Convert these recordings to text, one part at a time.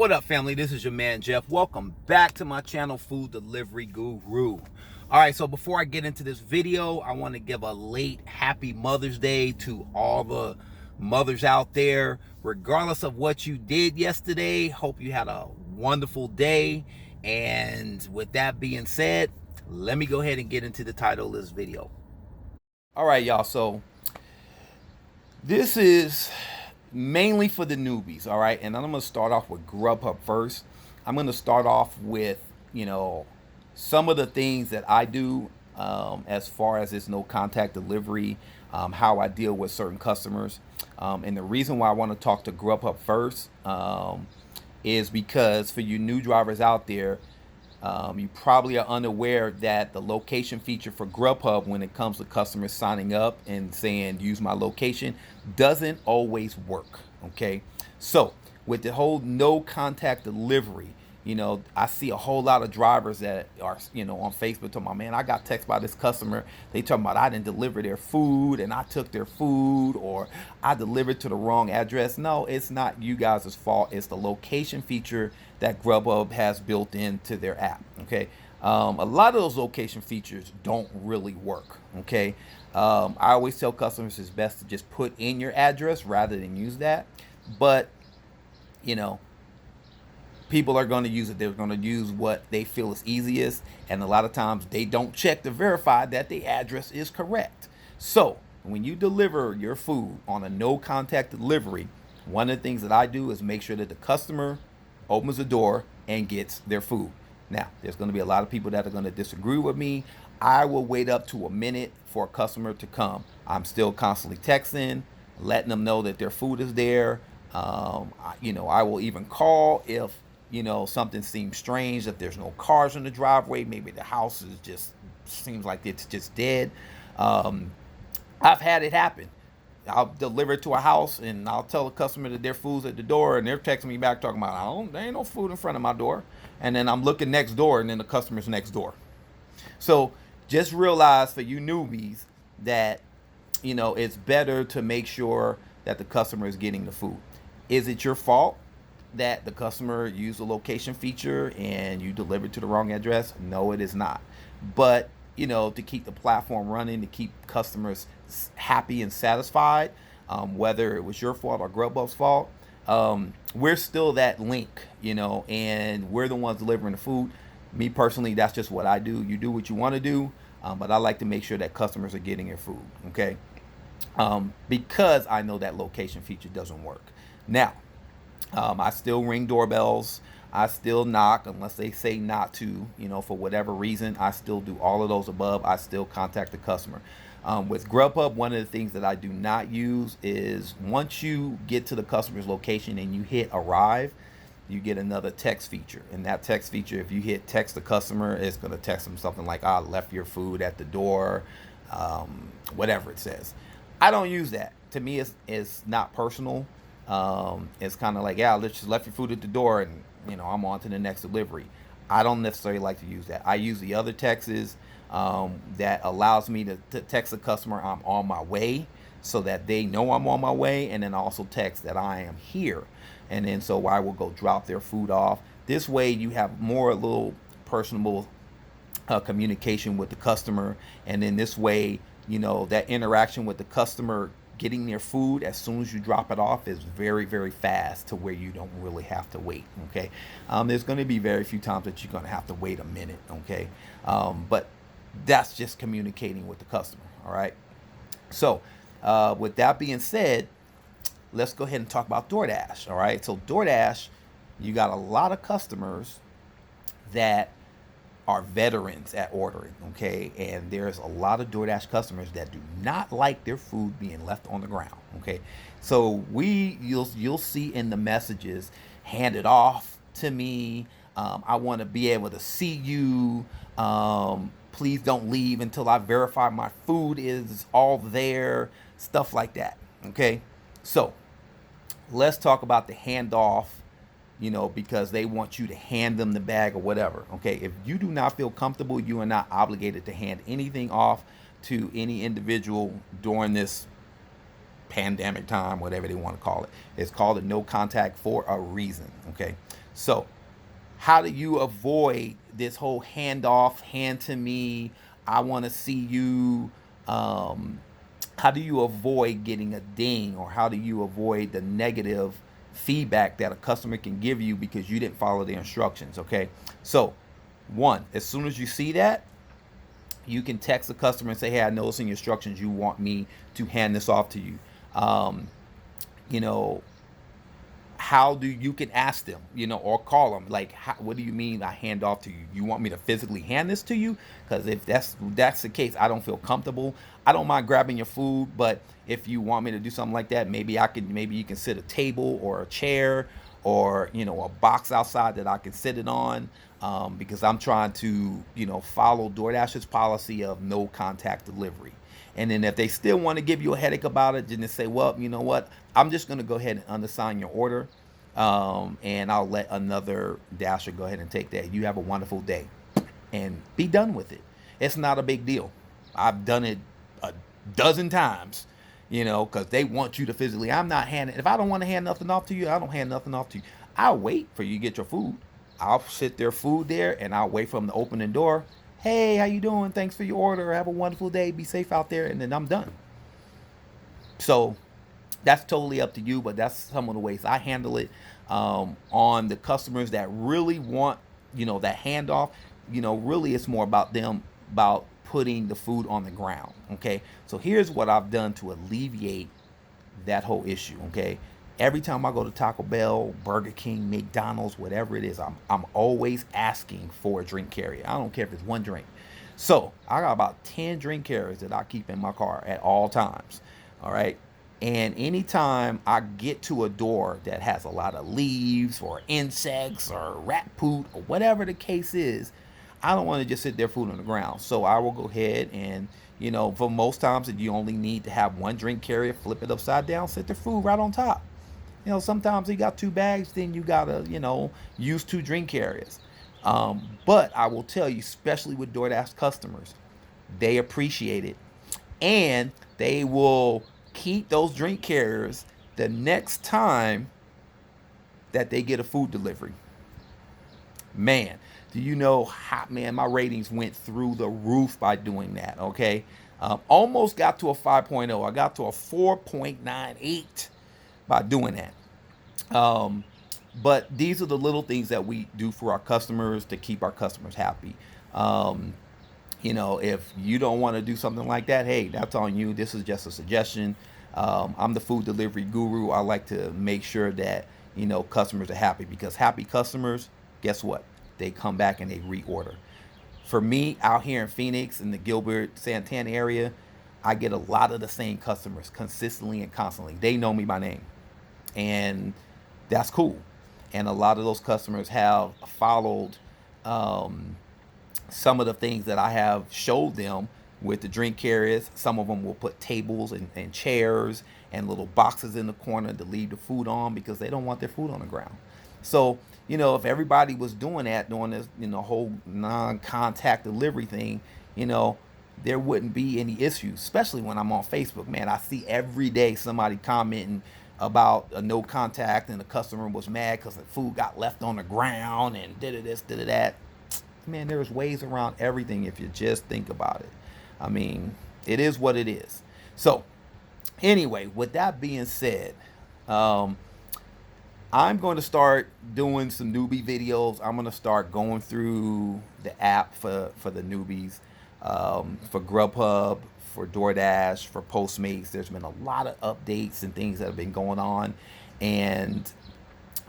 What up, family? This is your man Jeff. Welcome back to my channel, Food Delivery Guru. All right, so before I get into this video, I want to give a late happy Mother's Day to all the mothers out there. Regardless of what you did yesterday, hope you had a wonderful day. And with that being said, let me go ahead and get into the title of this video. All right, y'all, so this is mainly for the newbies, all right? And then I'm going to start off with Grubhub first. I'm going to start off with, some of the things that I do as far as this no contact delivery, how I deal with certain customers. And the reason why I want to talk to Grubhub first is because for you new drivers out there, you probably are unaware that the location feature for Grubhub, when it comes to customers signing up and saying use my location, doesn't always work. Okay, so with the whole no contact delivery, I see a whole lot of drivers that are, on Facebook talking about, man, I got text by this customer. They talking about I didn't deliver their food and I took their food, or I delivered to the wrong address. No, it's not you guys' fault. It's the location feature that Grubhub has built into their app. Okay. A lot of those location features don't really work. Okay. I always tell customers it's best to just put in your address rather than use that. But, people are going to use it. They're going to use what they feel is easiest. And a lot of times they don't check to verify that the address is correct. So when you deliver your food on a no contact delivery, one of the things that I do is make sure that the customer opens the door and gets their food. Now, there's going to be a lot of people that are going to disagree with me. I will wait up to a minute for a customer to come. I'm still constantly texting, letting them know that their food is there. I will even call if something seems strange, if there's no cars in the driveway, maybe the house is just seems like it's just dead. I've had it happen. I'll deliver to a house and I'll tell the customer that their food's at the door, and they're texting me back talking about, there ain't no food in front of my door. And then I'm looking next door and then the customer's next door. So just realize, for you newbies, that, it's better to make sure that the customer is getting the food. Is it your fault that the customer used the location feature and you delivered to the wrong address? No, it is not. But to keep the platform running, to keep customers happy and satisfied, whether it was your fault or Grubhub's fault, we're still that link, and we're the ones delivering the food. Me personally, that's just what I do. You do what you want to do, but I like to make sure that customers are getting your food, okay? Because I know that location feature doesn't work. Now, I still ring doorbells. I still knock unless they say not to, for whatever reason. I still do all of those above. I still contact the customer. With Grubhub, one of the things that I do not use is, once you get to the customer's location and you hit arrive, you get another text feature. And that text feature, if you hit text the customer, it's going to text them something like, I left your food at the door, whatever it says. I don't use that. To me, it's not personal. It's kind of like, yeah, let's just left your food at the door and, I'm on to the next delivery. I don't necessarily like to use that. I use the other texts that allows me to text the customer I'm on my way, so that they know I'm on my way, and then also text that I am here. And then so I will go drop their food off. This way you have more a little personable communication with the customer. And then this way, that interaction with the customer getting their food as soon as you drop it off is very, very fast, to where you don't really have to wait. Okay. There's going to be very few times that you're going to have to wait a minute. Okay. But that's just communicating with the customer. All right. So with that being said, let's go ahead and talk about DoorDash. All right. So DoorDash, you got a lot of customers that are veterans at ordering, okay? And there's a lot of DoorDash customers that do not like their food being left on the ground, okay? So you'll see in the messages, hand it off to me. I want to be able to see you. Please don't leave until I verify my food is all there. Stuff like that, okay? So let's talk about the handoff, because they want you to hand them the bag or whatever. Okay, if you do not feel comfortable, you are not obligated to hand anything off to any individual during this pandemic time, whatever they want to call it. It's called a no contact for a reason. Okay, so how do you avoid this whole handoff, hand to me, I want to see you? Um, how do you avoid getting a ding, or how do you avoid the negative feedback that a customer can give you because you didn't follow the instructions? Okay, so one, as soon as you see that, you can text the customer and say, hey, I noticed in your instructions you want me to hand this off to you. Um, you know, how do you can ask them, or call them, like, what do you mean I hand off to you? You want me to physically hand this to you? Because if that's the case, I don't feel comfortable. I don't mind grabbing your food, but if you want me to do something like that, maybe you can sit a table or a chair, or a box outside that I can sit it on, because I'm trying to follow DoorDash's policy of no contact delivery. And then if they still want to give you a headache about it, then they say, well, you know what? I'm just going to go ahead and unassign your order, and I'll let another dasher go ahead and take that. You have a wonderful day, and be done with it. It's not a big deal. I've done it a dozen times, because they want you to physically. I'm not handing. If I don't want to hand nothing off to you, I don't hand nothing off to you. I'll wait for you to get your food. I'll sit their food there, and I'll wait for them to open the door. Hey, how you doing? Thanks for your order. Have a wonderful day. Be safe out there. And then I'm done. So that's totally up to you, but that's some of the ways I handle it. On the customers that really want, that handoff, really it's more about them, about putting the food on the ground. Okay. So here's what I've done to alleviate that whole issue. Okay. Every time I go to Taco Bell, Burger King, McDonald's, whatever it is, I'm always asking for a drink carrier. I don't care if it's one drink. So I got about 10 drink carriers that I keep in my car at all times. All right. And anytime I get to a door that has a lot of leaves or insects or rat poop or whatever the case is, I don't want to just sit there food on the ground. So I will go ahead and, for most times that you only need to have one drink carrier, flip it upside down, sit the food right on top. Sometimes you got two bags, then you gotta, use two drink carriers. But I will tell you, especially with DoorDash customers, they appreciate it, and they will keep those drink carriers the next time that they get a food delivery. Man, do you know how, man, my ratings went through the roof by doing that. Okay. Almost got to a 5.0. I got to a 4.98 by doing that. But these are the little things that we do for our customers to keep our customers happy. If you don't want to do something like that, hey, that's on you. This is just a suggestion. I'm the food delivery guru. I like to make sure that, customers are happy, because happy customers, guess what? They come back and they reorder. For me, out here in Phoenix, in the Gilbert, Santana area, I get a lot of the same customers consistently and constantly. They know me by name, and that's cool. And a lot of those customers have followed some of the things that I have showed them with the drink carriers. Some of them will put tables and chairs and little boxes in the corner to leave the food on, because they don't want their food on the ground. So, if everybody was doing that, doing this, whole non-contact delivery thing, there wouldn't be any issues, especially when I'm on Facebook. Man, I see every day somebody commenting about a no contact, and the customer was mad because the food got left on the ground and did this, did that. Man, there's ways around everything if you just think about it. I mean, it is what it is. So anyway, with that being said, I'm going to start doing some newbie videos. I'm going to start going through the app for the newbies, for Grubhub, for DoorDash, for Postmates. There's been a lot of updates and things that have been going on, and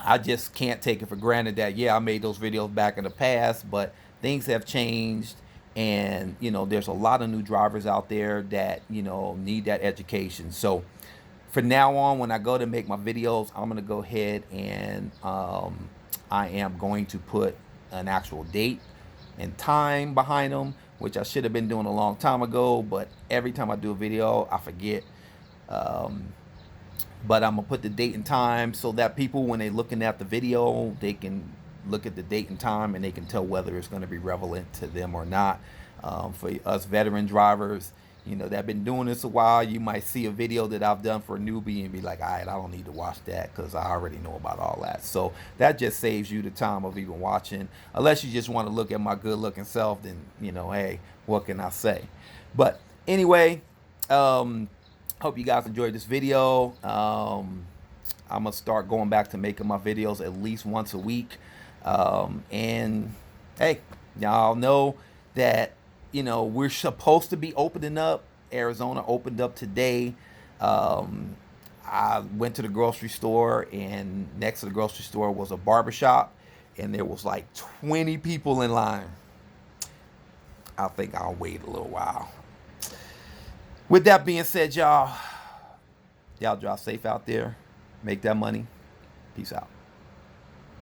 I just can't take it for granted that, yeah, I made those videos back in the past, but things have changed, and there's a lot of new drivers out there that need that education. So for now on, when I go to make my videos, I'm going to go ahead and I am going to put an actual date and time behind them, which I should have been doing a long time ago, but every time I do a video, I forget. But I'm going to put the date and time so that people, when they're looking at the video, they can look at the date and time and they can tell whether it's going to be relevant to them or not. For us veteran drivers, that have been doing this a while, you might see a video that I've done for a newbie and be like, all right, I don't need to watch that because I already know about all that. So that just saves you the time of even watching. Unless you just want to look at my good looking self, then, hey, what can I say? But anyway, hope you guys enjoyed this video. I'm going to start going back to making my videos at least once a week. And hey, y'all know that we're supposed to be opening up. Arizona opened up today. I went to the grocery store, and next to the grocery store was a barbershop, and there was like 20 people in line. I think I'll wait a little while. With that being said, y'all drive safe out there. Make that money. Peace out.